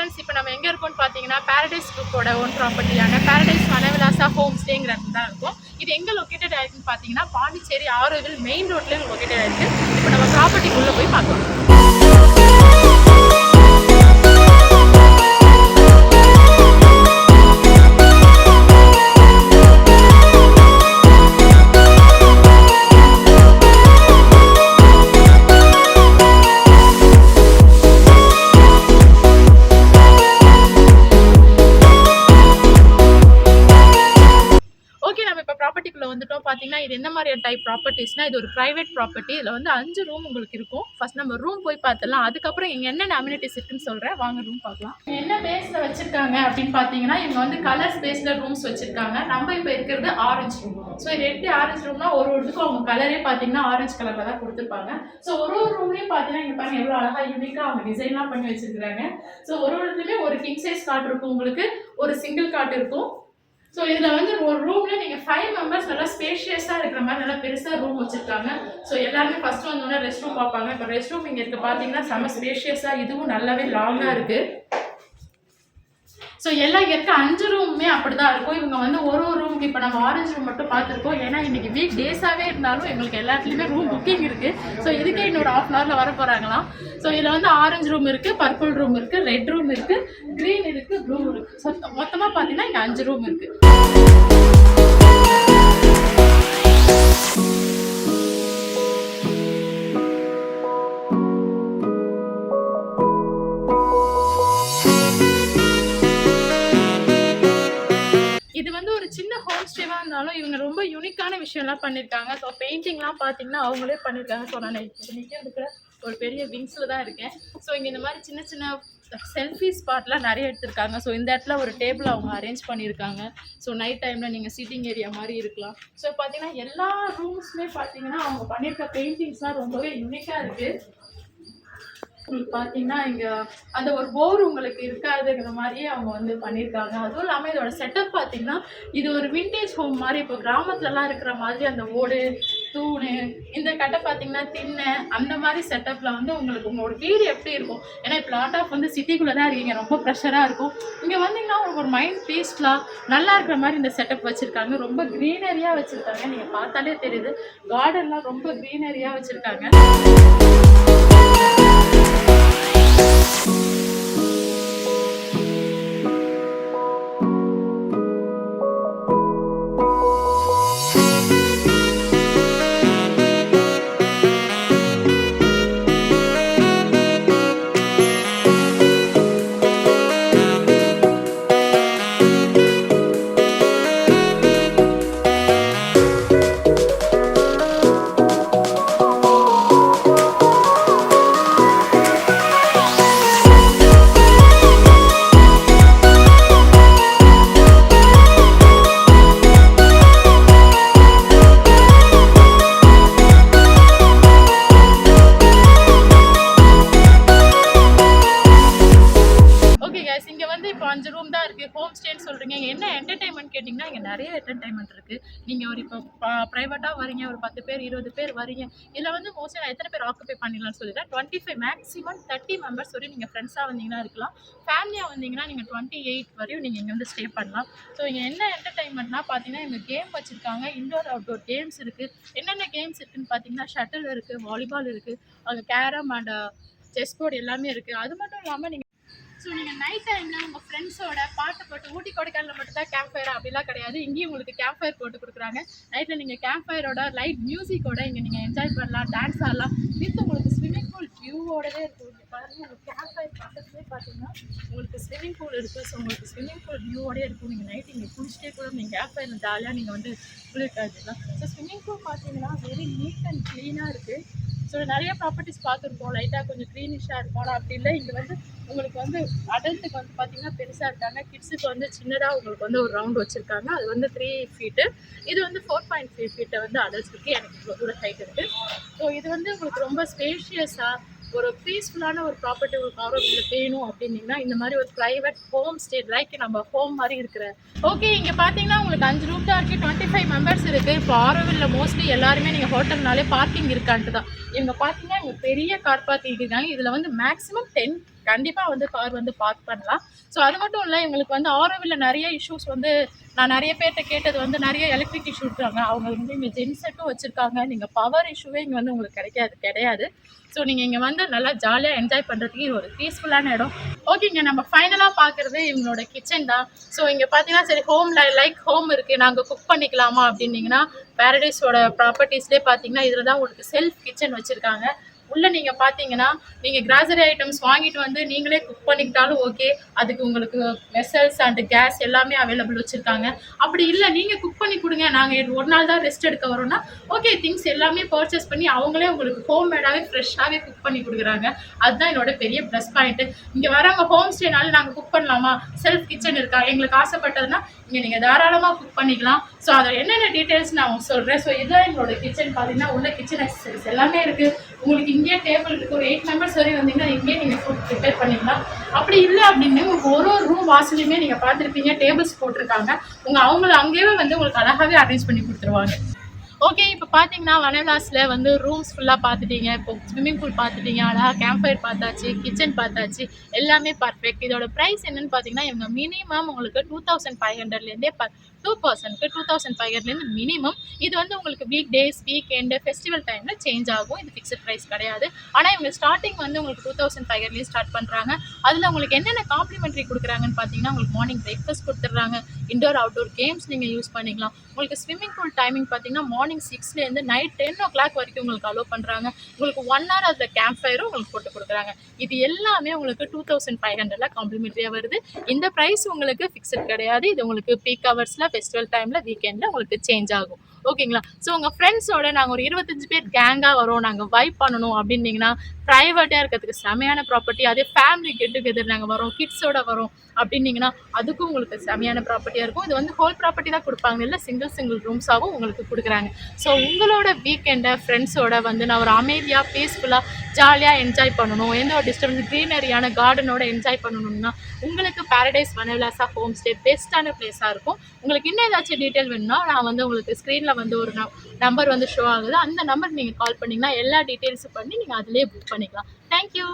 Friends, இப்போ நம்ம எங்கே இருக்கோம்னு பார்த்தீங்கன்னா பாரடைஸ் குரூப்போட ஓன் ப்ராப்பர்ட்டியான பாரடைஸ் வனவிலாசா ஹோம் ஸ்டேங்கிறது தான் இருக்கும். இது எங்கே லொக்கேட்டட் ஆயிருக்குன்னு பார்த்தீங்கன்னா பாண்டிச்சேரி ஆரோவில் மெயின் ரோட்லேயும் லொக்கேட்டட் ஆயிருக்கு. இப்போ நம்ம ப்ராப்பர்ட்டிக்குள்ளே போய் பார்க்கலாம். வந்துட்டோம். பார்த்தீங்கன்னா இது என்ன மாதிரியான டைப் ப்ராப்பர்ட்டிஸ்னா, இது ஒரு பிரைவேட் ப்ராப்பர்ட்டி. இதில் வந்து 5 ரூம் உங்களுக்கு இருக்கும். ஃபர்ஸ்ட் நம்ம ரூம் போய் பார்த்துடலாம். அதுக்கப்புறம் இங்கே என்னென்ன அம்யூனிட்டிஸ் இருக்குன்னு சொல்கிறேன், வாங்க ரூம் பார்க்கலாம். என்ன பேஸில் வச்சிருக்காங்க அப்படின்னு பார்த்தீங்கன்னா, இவங்க வந்து கலர்ஸ் பேஸில் ரூம்ஸ் வச்சிருக்காங்க. நம்ம இப்போ இருக்கிறது ஆரஞ்சு ரூம். ஸோ இது எப்படி ஆரஞ்சு ரூம்னா, ஒரு இதுக்கும் அவங்க கலரே பார்த்தீங்கன்னா ஆரஞ்சு கலரில் தான் கொடுத்துருப்பாங்க. ஸோ ஒரு ரூம்லேயும் பார்த்தீங்கன்னா இங்கே பாருங்க எவ்வளோ அழகாக யூனிக்காக அவங்க டிசைன்லாம் பண்ணி வச்சிருக்காங்க. ஸோ ஒரு இதுலேயுமே ஒரு கிங் சைஸ் காட் இருக்கும், உங்களுக்கு ஒரு சிங்கிள் காட் இருக்கும். ஸோ இதில் வந்து ஒரு ரூமில் நீங்கள் 5 மெம்பர்ஸ் நல்லா ஸ்பேஷியஸாக இருக்கிற மாதிரி நல்லா பெருசாக ரூம் வச்சுருக்காங்க. ஸோ எல்லாருமே ஃபஸ்ட்டு வந்தோடனே ரெஸ்ட் ரூம் பார்ப்பாங்க. இப்போ ரெஸ்ட் ரூம் இங்கே இருக்க பார்த்தீங்கன்னா செம்ம ஸ்பேஷியஸாக, இதுவும் நல்லாவே லாங்காக இருக்குது. ஸோ எல்லாம் இங்கே இருக்க 5 ரூமுமே அப்படி தான் இருக்கும். இவங்க வந்து ஒரு ரூமுக்கு இப்போ நம்ம ஆரஞ்சு ரூம் மட்டும் பார்த்துருக்கோம். ஏன்னா இன்றைக்கி வீக் டேஸாகவே இருந்தாலும் எங்களுக்கு எல்லாத்துலேயுமே ரூம் புக்கிங் இருக்குது. ஸோ இதுக்கே இன்னொரு 1/2 hourல வர போகிறாங்களாம். ஸோ இதில் வந்து ஆரஞ்சு ரூம் இருக்குது, பர்பிள் ரூம் இருக்குது, ரெட் ரூம் இருக்குது, க்ரீன் இருக்குது, ப்ளூ இருக்குது. ஸோ மொத்தமாக பார்த்தீங்கன்னா இங்கே 5 ரூம் இருக்குது. இது வந்து ஒரு சின்ன ஹோம் ஸ்டேவாக இருந்தாலும் இவங்க ரொம்ப யூனிக்கான விஷயம்லாம் பண்ணியிருக்காங்க. ஸோ பெயிண்டிங்லாம் பார்த்தீங்கன்னா அவங்களே பண்ணியிருக்காங்க. ஸோ நான் இன்றைக்கி இருக்கிற ஒரு பெரிய விங்ஸில் தான் இருக்கேன். ஸோ இங்கே இந்த மாதிரி சின்ன சின்ன செல்ஃபி ஸ்பாட்லாம் நிறைய எடுத்திருக்காங்க. ஸோ இந்த இடத்துல ஒரு டேபிள் அவங்க அரேஞ்ச் பண்ணியிருக்காங்க. ஸோ நைட் டைமில் நீங்கள் சிட்டிங் ஏரியா மாதிரி இருக்கலாம். ஸோ பார்த்தீங்கன்னா எல்லா ரூம்ஸுமே பார்த்தீங்கன்னா அவங்க பண்ணியிருக்க பெயிண்டிங்ஸ்லாம் ரொம்பவே யூனிக்காக இருக்குது. உங்களுக்கு பார்த்தீங்கன்னா இங்கே அந்த ஒரு போர் உங்களுக்கு இருக்காதுங்கிற மாதிரியே அவங்க வந்து பண்ணியிருக்காங்க. அதுவும் இல்லாமல் இதோட செட்டப் பார்த்தீங்கன்னா இது ஒரு விண்டேஜ் ஹோம் மாதிரி. இப்போ கிராமத்துலலாம் இருக்கிற மாதிரி அந்த ஓடு தூணு இந்த கட்டை பார்த்தீங்கன்னா திண்ணை அந்த மாதிரி செட்டப்பில் வந்து உங்களுக்கு உங்களோட வீடு எப்படி இருக்கும். ஏன்னா இப்போ லாட் ஆஃப் வந்து சிட்டிக்குள்ளே தான் இருக்கீங்க, ரொம்ப ப்ரெஷராக இருக்கும். இங்கே வந்தீங்கன்னா உங்களுக்கு ஒரு மைண்ட் பீஸ்ஃபுல்லாக நல்லா இருக்கிற மாதிரி இந்த செட்டப் வச்சுருக்காங்க. ரொம்ப க்ரீனரியாக வச்சுருக்காங்க. நீங்கள் பார்த்தாலே தெரியுது, கார்டன்லாம் ரொம்ப க்ரீனரியாக வச்சுருக்காங்க. ஹோம் ஸ்டேன்னு சொல்கிறீங்க, என்ன என்டர்டைன்மெண்ட் கேட்டிங்கன்னா இங்கே நிறைய என்டர்டைன்மெண்ட் இருக்குது. நீங்கள் ஒரு இப்போ ப்ரைவேட்டாக வரீங்க, ஒரு 10 பேர் 20 பேர் வரீங்க, இதில் வந்து மோஸ்ட்லி நான் எத்தனை பேர் ஆக்குபை பண்ணிடலாம்னு சொல்லிடுறேன். 25 மேக்ஸிமம் 30 மெம்பர்ஸ் வரையும் நீங்கள் ஃப்ரெண்ட்ஸாக வந்தீங்கன்னா இருக்கலாம். ஃபேமிலியாக வந்தீங்கன்னா நீங்கள் 28 வரையும் நீங்கள் இங்கே வந்து ஸ்டே பண்ணலாம். ஸோ இங்கே என்ன என்டர்டைன்மெண்ட்னா பார்த்தீங்கன்னா இங்கே கேம் வச்சுருக்காங்க. இன்டோர் அவுட்டோர் கேம்ஸ் இருக்குது. என்னென்ன கேம்ஸ் இருக்குதுன்னு பார்த்தீங்கன்னா ஷட்டில் இருக்குது, வாலிபால் இருக்குது, அங்கே கேரம் அண்ட் செஸ் போர்டு எல்லாமே இருக்குது. அது மட்டும் இல்லாமல் நீங்கள் நைட் டைமில் உங்கள் ஃப்ரெண்ட்ஸோட பாட்டு போட்டு ஊட்டி கொடைக்கானலில் மட்டும் தான் கேம்ப் ஃபயர் அப்படிலாம் கிடையாது. இங்கேயும் உங்களுக்கு கேம்ப் ஃபயர் போட்டு கொடுக்குறாங்க. நைட்டில் நீங்கள் கேம்ப் ஃபயரோட லைட் மியூசிக்கோட இங்கே நீங்கள் என்ஜாய் பண்ணலாம், டான்ஸ் ஆடலாம். வித் உங்களுக்கு ஸ்விம்மிங் பூல் வியூவோடவே இருக்கும். இங்கே பாருங்கள், உங்களுக்கு கேம்ப் ஃபயர் பக்கத்துலேயே பார்த்தீங்கன்னா உங்களுக்கு ஸ்விம்மிங் பூல் இருக்குது. ஸோ உங்களுக்கு ஸ்விம்மிங் பூல் வியூவோடே இருக்கும். நீங்கள் நைட்டு இங்கே குளிச்சுட்டே கூட நீங்கள் கேம்ப் ஃபயரில் ஜாலியாக நீங்கள் வந்து குளிர்காய்ச்சிடலாம். ஸோ ஸ்விம்மிங் பூல் பார்த்தீங்கன்னா வெரி நீட் அண்ட் க்ளீனாக இருக்குது. ஸோ நிறைய ப்ராப்பர்ட்டிஸ் பார்த்துருப்போம், லைட்டாக கொஞ்சம் க்ரீனிஷாக இருக்கும். ஆனால் அப்படி இல்லை, இங்கே வந்து உங்களுக்கு வந்து அடல்ட்டுக்கு வந்து பார்த்திங்கன்னா பெருசாக இருக்காங்க, கிட்ஸுக்கு வந்து சின்னதாக உங்களுக்கு வந்து ஒரு ரவுண்ட் வச்சுருக்காங்க. அது வந்து 3 feet, இது வந்து 4.5 feet வந்து அடல்ட்ஸ் இருக்குது. எனக்கு இவ்வளோ தூரம் ஹைட் இருக்குது. ஸோ இது வந்து உங்களுக்கு ரொம்ப ஸ்பேஷியஸாக ஒரு பீஸ்ஃபுல்லான ஒரு ப்ராப்பர்ட்டி உங்களுக்கு ஆரோக்கியம் வேணும் அப்படின்னீங்கன்னா இந்த மாதிரி ஒரு ப்ரைவேட் ஹோம் ஸ்டே லைக் நம்ம ஹோம் மாதிரி இருக்கிற. ஓகே, இங்கே பார்த்தீங்கன்னா உங்களுக்கு 5 ரூம் தான் இருக்குது, 25 மெம்பர்ஸ் இருக்குது. இப்போ ஆரோவில்ல மோஸ்ட்லி எல்லாருமே நீங்கள் ஹோட்டல்னாலே பார்க்கிங் இருக்கான்ட்டு தான். இவங்க பார்த்தீங்கன்னா இவங்க பெரிய கார் பார்க்கிங் இருக்காங்க. இதில் வந்து மேக்ஸிமம் 10 கண்டிப்பாக வந்து கார் வந்து பார்க் பண்ணலாம். ஸோ அது மட்டும் இல்லை, இவங்களுக்கு வந்து ஆரோவில் நிறைய இஷ்யூஸ் வந்து நான் நிறைய பேர்கிட்ட கேட்டது வந்து நிறைய எலக்ட்ரிக் இஷ்யூ இருக்காங்க. அவங்க வந்து இங்கே ஜென்செட்டும் வச்சுருக்காங்க. நீங்கள் பவர் இஷ்யூவே இங்கே வந்து உங்களுக்கு கிடையாது. ஸோ நீங்கள் இங்கே வந்து நல்லா ஜாலியாக என்ஜாய் பண்ணுறதுக்கு ஒரு பீஸ்ஃபுல்லான இடம். ஓகேங்க, நம்ம ஃபைனலாக பார்க்குறது இவங்களோட கிச்சன் தான். ஸோ இங்கே பார்த்தீங்கன்னா சரி ஹோம் இருக்குது, நாங்கள் குக் பண்ணிக்கலாமா அப்படின்னீங்கன்னா பேரடைஸோட ப்ராப்பர்ட்டிஸ்லேயே பார்த்தீங்கன்னா இதில் தான் உங்களுக்கு செல்ஃப் கிச்சன் வச்சுருக்காங்க. உள்ளே நீங்கள் பார்த்தீங்கன்னா நீங்கள் கிராசரி ஐட்டம்ஸ் வாங்கிட்டு வந்து நீங்களே குக் பண்ணிக்கிட்டாலும் ஓகே. அதுக்கு உங்களுக்கு வெசல்ஸ் அண்ட் கேஸ் எல்லாமே அவைலபிள் வச்சுருக்காங்க. அப்படி இல்லை நீங்கள் குக் பண்ணி கொடுங்க, நாங்கள் ஒரு நாள் தான் ரெஸ்ட் எடுக்க வரோம்னா ஓகே, திங்ஸ் எல்லாமே பர்ச்சேஸ் பண்ணி அவங்களே உங்களுக்கு ஹோம்மேடாகவே ஃப்ரெஷ்ஷாகவே குக் பண்ணி கொடுக்குறாங்க. அதுதான் என்னோட பெரிய ப்ளஸ் பாயிண்ட்டு. இங்கே வரவங்க ஹோம் ஸ்டேனாலும் நாங்கள் குக் பண்ணலாமா, செல்ஃப் கிச்சன் இருக்கா, எங்களுக்கு ஆசைப்பட்டதுன்னா இங்கே நீங்கள் தாராளமாக குக் பண்ணிக்கலாம். ஸோ அதில் என்னென்ன டீட்டெயில்ஸ் நான் உங்களுக்கு சொல்கிறேன். ஸோ இதுதான் எங்களோட கிச்சன். பார்த்தீங்கன்னா உள்ள கிச்சன் அக்சசரிஸ் எல்லாமே இருக்குது. உங்களுக்கு இங்கேயே டேபிள் இருக்குது. ஒரு 8 மெம்பர்ஸ் வரையும் வந்தீங்கன்னா இங்கேயே நீங்கள் ஃபுட் ப்ரிப்பேர் பண்ணிக்கலாம். அப்படி இல்லை அப்படின்னு உங்களுக்கு ஒரு ரூம் வாசலையுமே நீங்கள் பார்த்துருப்பீங்க, டேபிள்ஸ் போட்டிருக்காங்க. அவங்கள அங்கேயே வந்து உங்களுக்கு அழகாகவே அரேஞ்ச் பண்ணி கொடுத்துருவாங்க. ஓகே, இப்போ பார்த்தீங்கன்னா வனவிலாஸில் வந்து ரூம்ஸ் ஃபுல்லாக பார்த்துட்டீங்க, இப்போ ஸ்விம்மிங் பூல் பார்த்துட்டீங்க, அழகாக கேம்ப் ஃபயர் பார்த்தாச்சு, கிச்சன் பார்த்தாச்சு, எல்லாமே பர்ஃபெக்ட். இதோட ப்ரைஸ் என்னென்னு பார்த்தீங்கன்னா இவங்க மினிமம் உங்களுக்கு 2500லேருந்தே 2 பர்சனுக்கு 2500லேருந்து மினிமம். இது வந்து உங்களுக்கு வீக் டேஸ், வீக்கெண்டு, ஃபெஸ்டிவல் டைமில் சேஞ்ச் ஆகும். இது ஃபிக்ஸட் ப்ரைஸ் கிடையாது. ஆனால் இவங்க ஸ்டார்டிங் வந்து உங்களுக்கு 2500லேயே ஸ்டார்ட் பண்ணுறாங்க. அதில் உங்களுக்கு என்னென்ன காம்ப்ளிமெண்ட்ரி கொடுக்குறாங்கன்னு பார்த்தீங்கன்னா உங்களுக்கு மார்னிங் பிரேக்ஃபாஸ்ட் கொடுத்துட்றாங்க, இன்டோர் அவுட்டோர் கேம்ஸ் நீங்கள் யூஸ் பண்ணிக்கலாம். உங்களுக்கு ஸ்விம்மிங் பூல் டைமிங் பார்த்தீங்கன்னா மார்னிங் 6லேருந்து நைட் 10 o'clock வரைக்கும் உங்களுக்கு அலோவ் பண்ணுறாங்க. உங்களுக்கு 1 hour அதில் கேம்ப் ஃபயரும் உங்களுக்கு போட்டு கொடுக்குறாங்க. இது எல்லாமே உங்களுக்கு 2500ல காம்ப்ளிமெண்ட்ரியாக வருது. இந்த ப்ரைஸ் உங்களுக்கு ஃபிக்ஸட் கிடையாது. இது உங்களுக்கு பீக் ஹவர்ஸில், ஃபெஸ்டிவல் டைமில், வீக்கெண்டில் உங்களுக்கு சேஞ்ச் ஆகும். ஓகேங்களா? ஸோ உங்கள் ஃப்ரெண்ட்ஸோட நாங்கள் ஒரு 25 பேர் கேங்காக வரோம், நாங்கள் வைப் பண்ணணும் அப்படின்னீங்கன்னா ப்ரைவேட்டாக இருக்கிறதுக்கு செமையான ப்ராப்பர்ட்டி. அதே ஃபேமிலி கெட் டுகெதர் நாங்கள் வரோம், கிட்ஸோட வரோம் அப்படின்னீங்கன்னா அதுக்கும் உங்களுக்கு செமையான ப்ராப்பர்ட்டியாக இருக்கும். இது வந்து ஹோல் ப்ராப்பர்ட்டி தான் கொடுப்பாங்க, இல்லை சிங்கிள் ரூம்ஸாகவும் உங்களுக்கு கொடுக்குறாங்க. ஸோ உங்களோட வீக்கெண்டை ஃப்ரெண்ட்ஸோட வந்து நான் ஒரு அமைதியாக பீஸ்ஃபுல்லாக ஜாலியாக என்ஜாய் பண்ணணும், எந்த ஒரு டிஸ்டர்பன்ஸ், க்ரீனரியான கார்டனோட என்ஜாய் பண்ணணும்னா உங்களுக்கு பேரடைஸ் வனவிலாஸா ஹோம் ஸ்டே பெஸ்ட்டான பிளேஸாக இருக்கும். உங்களுக்கு இன்னும் ஏதாச்சும் டீட்டெயில் வேணும்னா நான் வந்து உங்களுக்கு ஸ்க்ரீனில் வந்து ஒரு நம்பர் வந்து ஷோ ஆகுது. அந்த நம்பர் நீங்கள் கால் பண்ணிங்கன்னா எல்லா டீட்டெயில்ஸும் பண்ணி நீங்கள் அதிலே புக் பண்ணிக்கலாம். தேங்க்யூ.